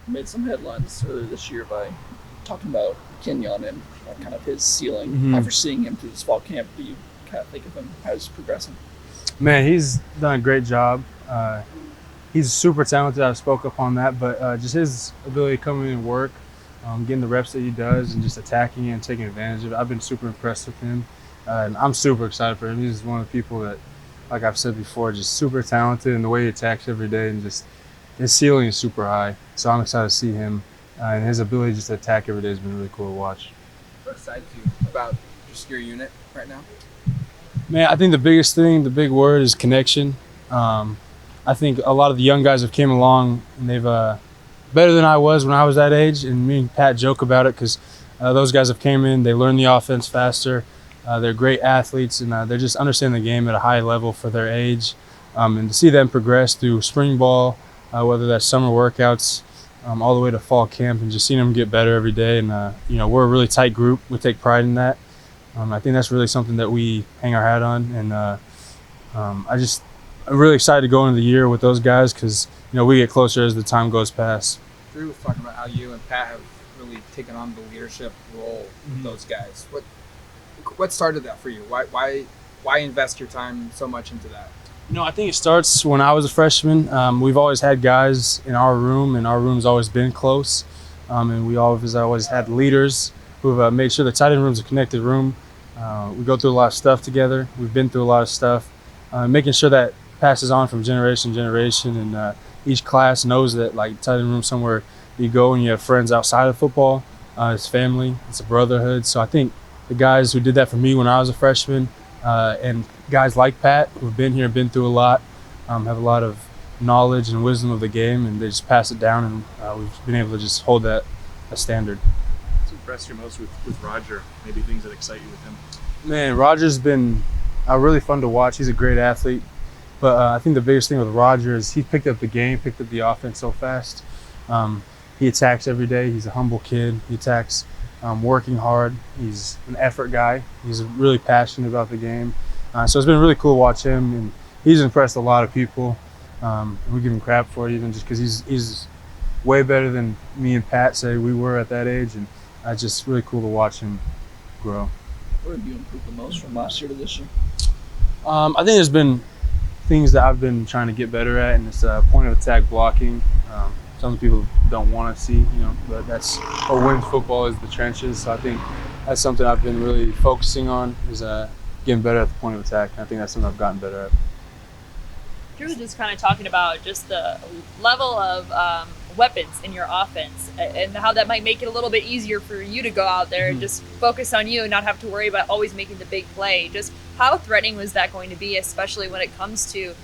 made some headlines earlier this year by talking about Kenyon and kind of his ceiling. Mm-hmm. After seeing him through this fall camp, do you kind of think of him as progressing? Man, he's done a great job. He's super talented. I spoke up on that, but just his ability to come in and work, getting the reps that he does, and just attacking it and taking advantage of it. I've been super impressed with him, and I'm super excited for him. He's one of the people that, like I've said before, just super talented in the way he attacks every day, and just his ceiling is super high. So I'm excited to see him, and his ability just to attack every day has been really cool to watch. What excites you about just your unit right now? Man, I think the biggest thing, the big word is connection. I think a lot of the young guys have came along and they've better than I was when I was that age. And me and Pat joke about it because those guys have came in, they learn the offense faster. They're great athletes and they're just understanding the game at a high level for their age. And to see them progress through spring ball, whether that's summer workouts, all the way to fall camp, and just seeing them get better every day. And we're a really tight group. We take pride in that. I think that's really something that we hang our hat on, and I'm really excited to go into the year with those guys because we get closer as the time goes past. Drew was talking about how you and Pat have really taken on the leadership role with those guys. What started that for you? Why invest your time so much into that? I think it starts when I was a freshman. We've always had guys in our room, and our room's always been close, and we always had leaders who've made sure the tight end room's a connected room. We go through a lot of stuff together. We've been through a lot of stuff, making sure that passes on from generation to generation, and each class knows that like tight end room somewhere you go and you have friends outside of football. It's family, it's a brotherhood. So I think the guys who did that for me when I was a freshman, and guys like Pat who've been here, been through a lot, have a lot of knowledge and wisdom of the game, and they just pass it down, and we've been able to just hold that a standard. What's impressed you most with Roger? Maybe things that excite you with him? Man, Roger's been really fun to watch. He's a great athlete. But I think the biggest thing with Roger is he picked up the game, picked up the offense so fast. He attacks every day. He's a humble kid. He attacks working hard. He's an effort guy. He's really passionate about the game. So it's been really cool to watch him. And he's impressed a lot of people. We give him crap for it even just because he's way better than me and Pat say we were at that age. And it's just really cool to watch him grow. Where have you improved the most from last year to this year? I think there's been things that I've been trying to get better at, and it's point of attack blocking. Some people don't want to see, but that's what wins football is the trenches. So I think that's something I've been really focusing on is getting better at the point of attack. And I think that's something I've gotten better at. Drew was just kind of talking about just the level of weapons in your offense and how that might make it a little bit easier for you to go out there and just focus on you and not have to worry about always making the big play. Just how threatening was that going to be, especially when it comes to,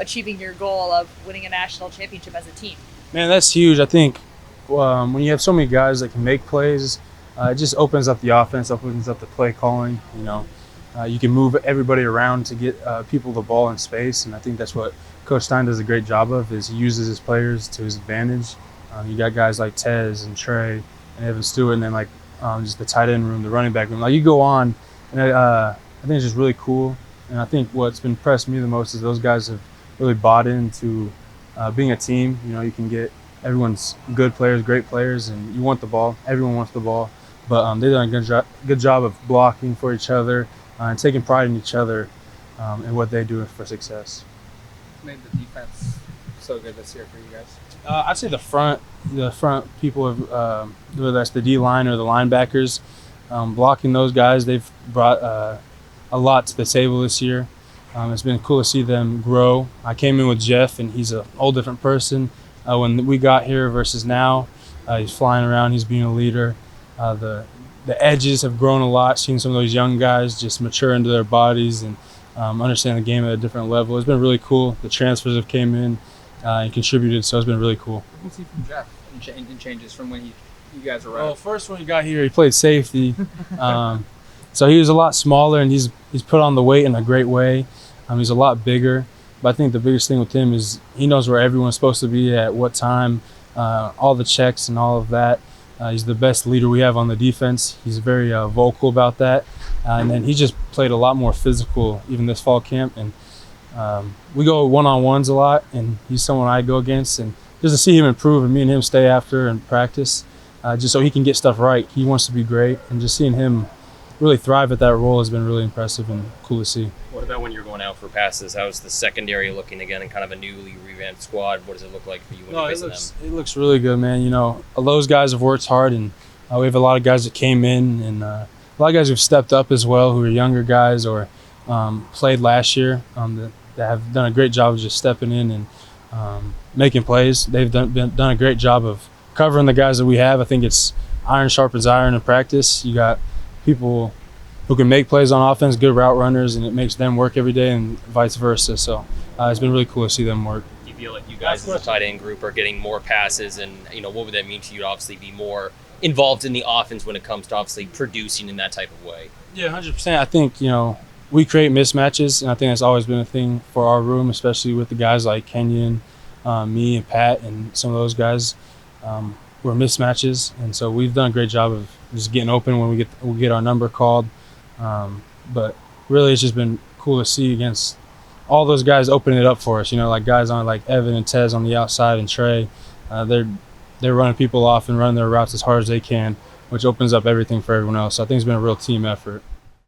achieving your goal of winning a national championship as a team? Man, that's huge. I think when you have so many guys that can make plays, it just opens up the offense, opens up the play calling. You can move everybody around to get people the ball in space, and I think that's what Coach Stein does a great job of, is he uses his players to his advantage. You got guys like Tez and Trey and Evan Stewart, and then just the tight end room, the running back room. You go on, and I think it's just really cool. And I think what's been impressed me the most is those guys have really bought into being a team. You can get everyone's good players, great players, and you want the ball. Everyone wants the ball, but they've done a good job of blocking for each other and taking pride in each other and what they do for success. Made the defense so good this year for you guys? I'd say the front people, whether that's the D-line or the linebackers, blocking those guys, they've brought a lot to the table this year. It's been cool to see them grow. I came in with Jeff, and he's a whole different person when we got here versus now. He's flying around. He's being a leader. The edges have grown a lot, seeing some of those young guys just mature into their bodies and understand the game at a different level. It's been really cool. The transfers have came in and contributed, so it's been really cool. What do you see from Jeff in changes from when you guys arrived? Well, first when he got here, he played safety. So he was a lot smaller, and he's put on the weight in a great way. He's a lot bigger. But I think the biggest thing with him is he knows where everyone's supposed to be at what time, all the checks and all of that. He's the best leader we have on the defense. He's very vocal about that. And then he just played a lot more physical even this fall camp. And we go one-on-ones a lot, and he's someone I go against. And just to see him improve and me and him stay after and practice, just so he can get stuff right. He wants to be great, and just seeing him really thrive at that role has been really impressive and cool to see. What about when you're going out for passes? How's the secondary looking again in kind of a newly revamped squad? What does it look like for you when you're facing them? It looks really good, man. You know, those guys have worked hard, and we have a lot of guys that came in, and a lot of guys who've stepped up as well, who are younger guys or played last year, that have done a great job of just stepping in and making plays. They've done a great job of covering the guys that we have. I think it's iron sharpens iron in practice. You got people who can make plays on offense, good route runners, and it makes them work every day and vice versa. So it's been really cool to see them work. Do you feel like you guys as a tight end group are getting more passes, and what would that mean to you to obviously be more involved in the offense when it comes to obviously producing in that type of way? Yeah, 100%. I think, we create mismatches, and I think that's always been a thing for our room, especially with the guys like Kenyon, me and Pat and some of those guys. We're mismatches, and so we've done a great job of just getting open when we get our number called. But really, it's just been cool to see against all those guys opening it up for us. Like guys on like Evan and Tez on the outside and Trey. They're running people off and running their routes as hard as they can, which opens up everything for everyone else. So I think it's been a real team effort.